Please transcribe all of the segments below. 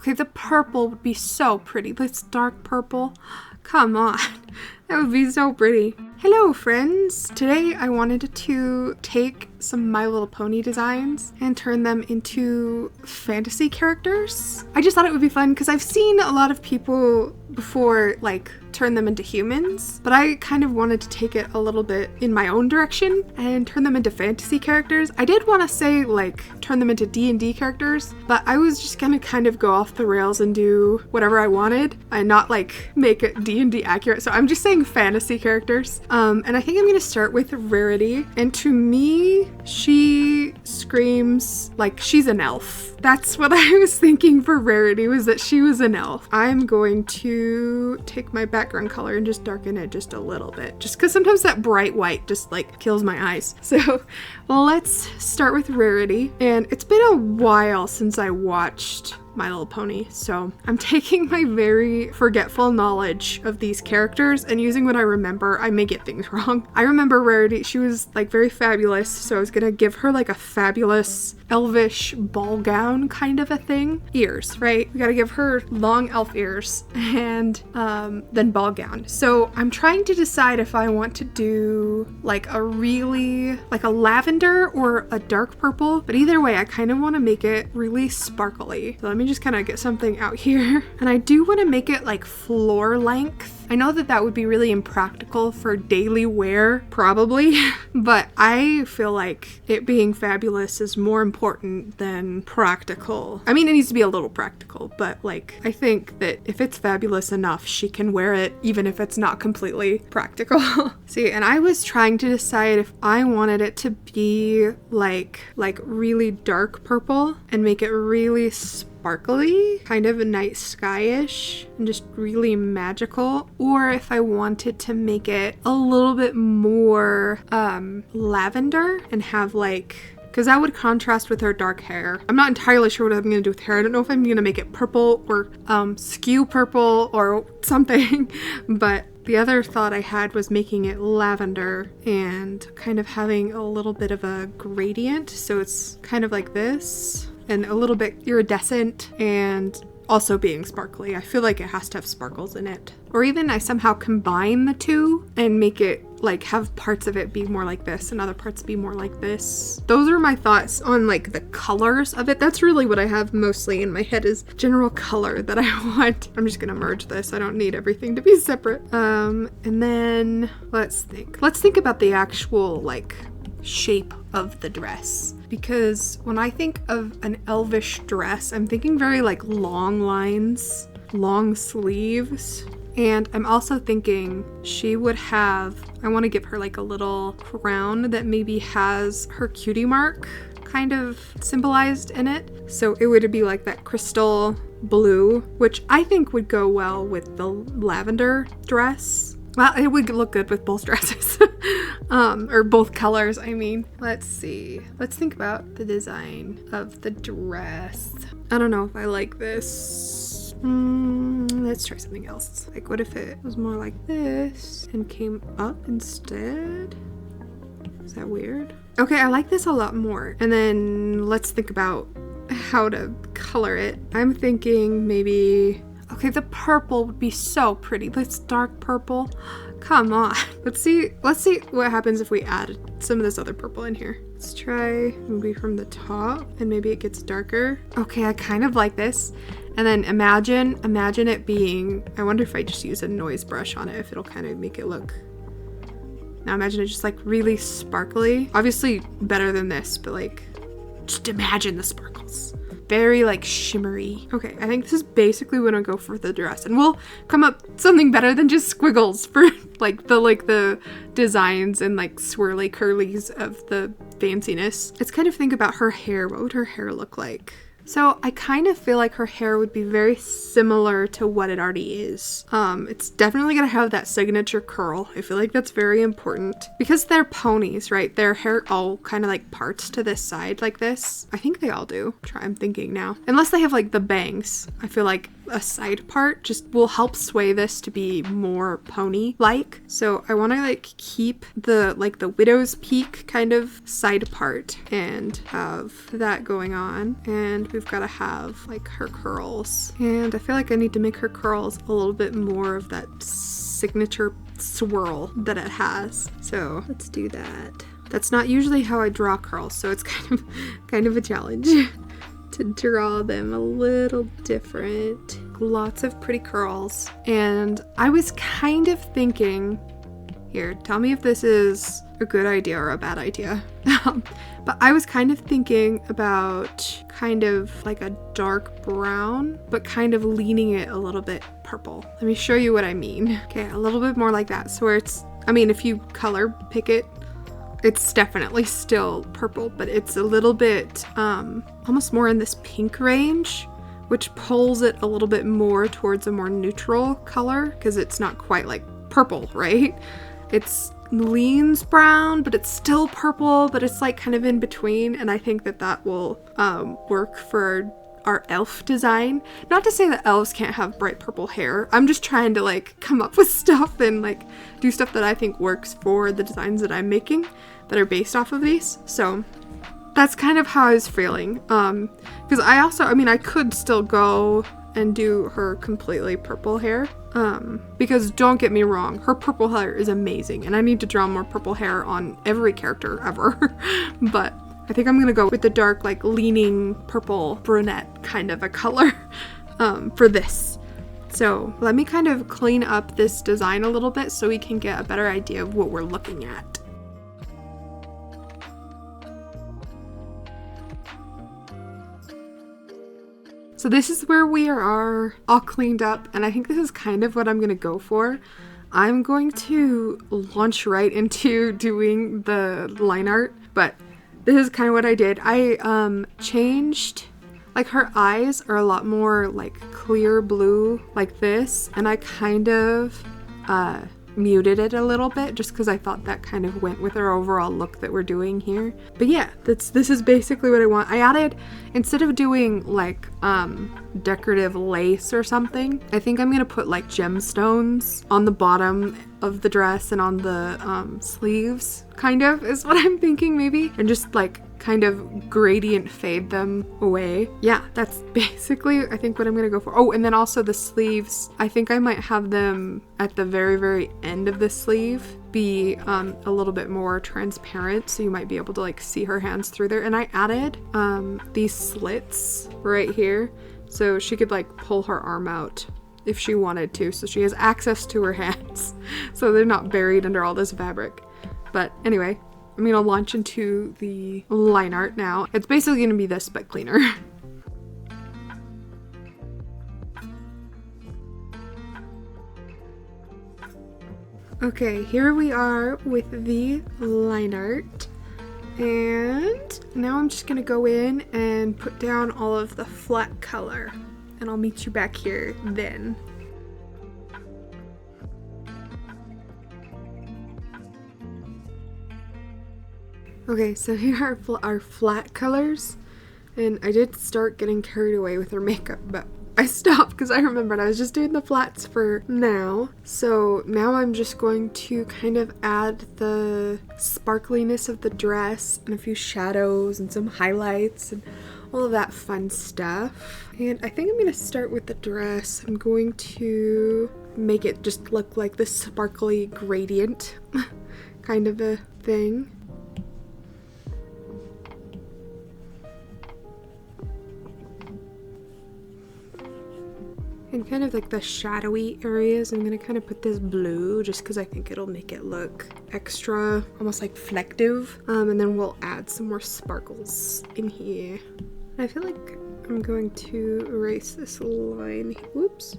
Okay, the purple would be so pretty. This dark purple. Come on. That would be so pretty. Hello, friends. Today I wanted to take some My Little Pony designs and turn them into fantasy characters. I just thought it would be fun because I've seen a lot of people before like turn them into humans, but I kind of wanted to take it a little bit in my own direction and turn them into fantasy characters. I did want to say like turn them into D&D characters, but I was just gonna kind of go off the rails and do whatever I wanted and not like make it D&D accurate. So I'm just saying fantasy characters. And I think I'm gonna start with Rarity. And to me, she screams like she's an elf. That's what I was thinking for Rarity, was that she was an elf. I'm going to take my background color and just darken it just a little bit, just because sometimes that bright white just like kills my eyes. So let's start with Rarity. And it's been a while since I watched My Little Pony, so I'm taking my very forgetful knowledge of these characters and using what I remember. I may get things wrong. I remember Rarity, she was like very fabulous, so I was gonna give her like a fabulous elvish ball gown kind of a thing. Ears, right? We gotta give her long elf ears and then ball gown. So I'm trying to decide if I want to do like a really like a lavender or a dark purple, but either way I kind of want to make it really sparkly. So let me just kind of get something out here. And I do want to make it like floor length. I know that that would be really impractical for daily wear, probably, but I feel like it being fabulous is more important than practical. I mean, it needs to be a little practical, but like, I think that if it's fabulous enough, she can wear it even if it's not completely practical. See, and I was trying to decide if I wanted it to be like really dark purple and make it really sparkly, kind of a night skyish and just really magical, or if I wanted to make it a little bit more lavender and have like, because that would contrast with her dark hair. I'm not entirely sure what I'm going to do with hair. I don't know if I'm going to make it purple or skew purple or something, but the other thought I had was making it lavender and kind of having a little bit of a gradient, so it's kind of like this and a little bit iridescent and also being sparkly. I feel like it has to have sparkles in it. Or even I somehow combine the two and make it like have parts of it be more like this and other parts be more like this. Those are my thoughts on like the colors of it. That's really what I have mostly in my head, is general color that I want. I'm just gonna merge this. I don't need everything to be separate. And then let's think about the actual like shape of the dress, because when I think of an elvish dress, I'm thinking very like long lines, long sleeves. And I'm also thinking she would have, I want to give her like a little crown that maybe has her cutie mark kind of symbolized in it. So it would be like that crystal blue, which I think would go well with the lavender dress. Well, it would look good with both dresses. Or both colors, I mean. Let's see. Let's think about the design of the dress. I don't know if I like this. Let's try something else. Like, what if it was more like this and came up instead? Is that weird? Okay, I like this a lot more. And then let's think about how to color it. I'm thinking maybe... Okay, the purple would be so pretty. This dark purple. Come on. Let's see what happens if we add some of this other purple in here. Let's try maybe from the top and maybe it gets darker. Okay, I kind of like this. And then imagine it being, I wonder if I just use a noise brush on it, if it'll kind of make it look. Now imagine it just like really sparkly. Obviously better than this, but like just imagine the sparkles. Very like shimmery. Okay, I think this is basically what I'll go for the dress, and we'll come up something better than just squiggles for like the designs and like swirly curlies of the fanciness. Let's kind of think about her hair. What would her hair look like? So I kind of feel like her hair would be very similar to what it already is. It's definitely gonna have that signature curl. I feel like that's very important because they're ponies, right? Their hair all kind of like parts to this side like this. I think they all do. I'm thinking now. Unless they have like the bangs. I feel like a side part just will help sway this to be more pony-like. So I want to like keep the widow's peak kind of side part and have that going on. And we've got to have like her curls. And I feel like I need to make her curls a little bit more of that signature swirl that it has. So let's do that. That's not usually how I draw curls, so it's kind of a challenge to draw them a little different. Lots of pretty curls. And I was kind of thinking, here, tell me if this is a good idea or a bad idea. But I was kind of thinking about kind of like a dark brown, but kind of leaning it a little bit purple. Let me show you what I mean. Okay, a little bit more like that. So where it's, I mean, if you color pick it, it's definitely still purple, but it's a little bit almost more in this pink range, which pulls it a little bit more towards a more neutral color because it's not quite like purple, right? It's leans brown, but it's still purple, but it's like kind of in between, and I think that will work for our elf design. Not to say that elves can't have bright purple hair. I'm just trying to like come up with stuff and like do stuff that I think works for the designs that I'm making that are based off of these. So that's kind of how I was feeling. Because I could still go and do her completely purple hair. Because don't get me wrong, her purple hair is amazing and I need to draw more purple hair on every character ever. But I think I'm gonna go with the dark, like leaning purple brunette kind of a color for this. So let me kind of clean up this design a little bit so we can get a better idea of what we're looking at. So this is where we are all cleaned up, and I think this is kind of what I'm gonna go for. I'm going to launch right into doing the line art, but this is kind of what I did. I changed, like her eyes are a lot more like clear blue like this, and I kind of muted it a little bit just because I thought that kind of went with our overall look that we're doing here. But yeah, this is basically what I want. I added, instead of doing like decorative lace or something, I think I'm gonna put like gemstones on the bottom of the dress and on the sleeves, kind of is what I'm thinking maybe, and just like kind of gradient fade them away. Yeah, that's basically I think what I'm gonna go for. Oh, and then also the sleeves, I think I might have them at the very, very end of the sleeve be a little bit more transparent, so you might be able to like see her hands through there. And I added these slits right here so she could like pull her arm out if she wanted to, so she has access to her hands so they're not buried under all this fabric. But anyway, I'm gonna launch into the line art now. It's basically gonna be this but cleaner. Okay, here we are with the line art, and now I'm just gonna go in and put down all of the flat color, and I'll meet you back here then. Okay, so here are our flat colors, and I did start getting carried away with her makeup, but I stopped because I remembered I was just doing the flats for now. So now I'm just going to kind of add the sparkliness of the dress and a few shadows and some highlights and all of that fun stuff. And I think I'm going to start with the dress. I'm going to make it just look like this sparkly gradient kind of a thing. And kind of like the shadowy areas, I'm gonna kind of put this blue just because I think it'll make it look extra, almost like reflective. And then we'll add some more sparkles in here. And I feel like I'm going to erase this line. Whoops.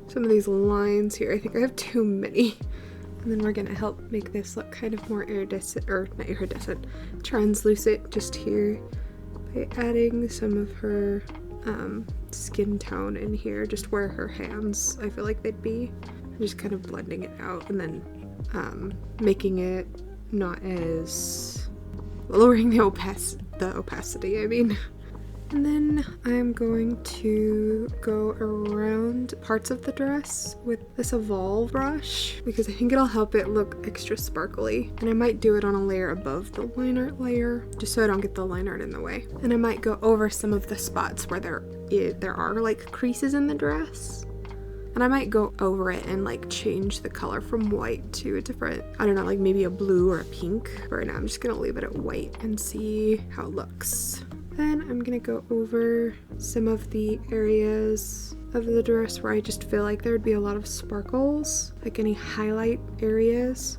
Some of these lines here. I think I have too many. And then we're gonna help make this look kind of more iridescent, or not iridescent, translucent just here by adding some of her skin tone in here, just where her hands I feel like they'd be. I'm just kind of blending it out and then making it not as lowering the opacity, I mean. And then I'm going to go around parts of the dress with this Evolve brush because I think it'll help it look extra sparkly. And I might do it on a layer above the line art layer just so I don't get the line art in the way. And I might go over some of the spots where there are like creases in the dress. And I might go over it and like change the color from white to a different, I don't know, like maybe a blue or a pink. But right now I'm just gonna leave it at white and see how it looks. Then I'm gonna go over some of the areas of the dress where I just feel like there would be a lot of sparkles, like any highlight areas.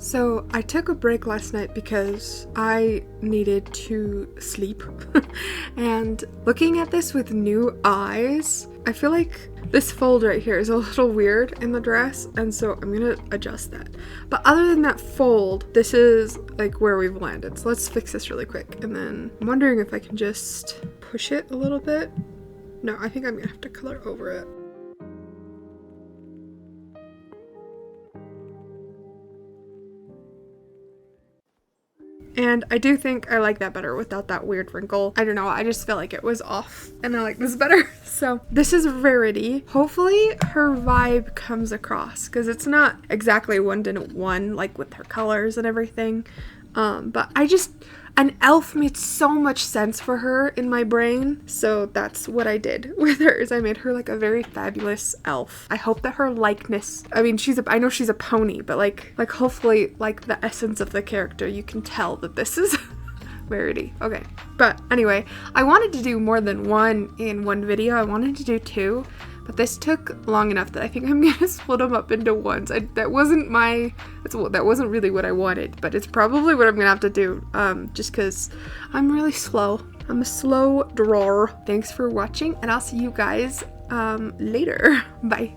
So I took a break last night because I needed to sleep. And looking at this with new eyes, I feel like this fold right here is a little weird in the dress, and so I'm gonna adjust that. But other than that fold, this is like where we've landed. So let's fix this really quick. And then I'm wondering if I can just push it a little bit. No, I think I'm gonna have to color over it. And I do think I like that better without that weird wrinkle. I don't know, I just feel like it was off and I like this better. So this is Rarity. Hopefully her vibe comes across because it's not exactly 1-to-1 like with her colors and everything. But an elf made so much sense for her in my brain. So that's what I did with hers. I made her like a very fabulous elf. I hope that her likeness, I mean, I know she's a pony, but like hopefully like the essence of the character, you can tell that this is Rarity. Okay. But anyway, I wanted to do more than one in one video. I wanted to do 2. But this took long enough that I think I'm gonna split them up into ones. That wasn't really what I wanted, but it's probably what I'm gonna have to do, just because I'm really slow. I'm a slow drawer. Thanks for watching, and I'll see you guys later. Bye.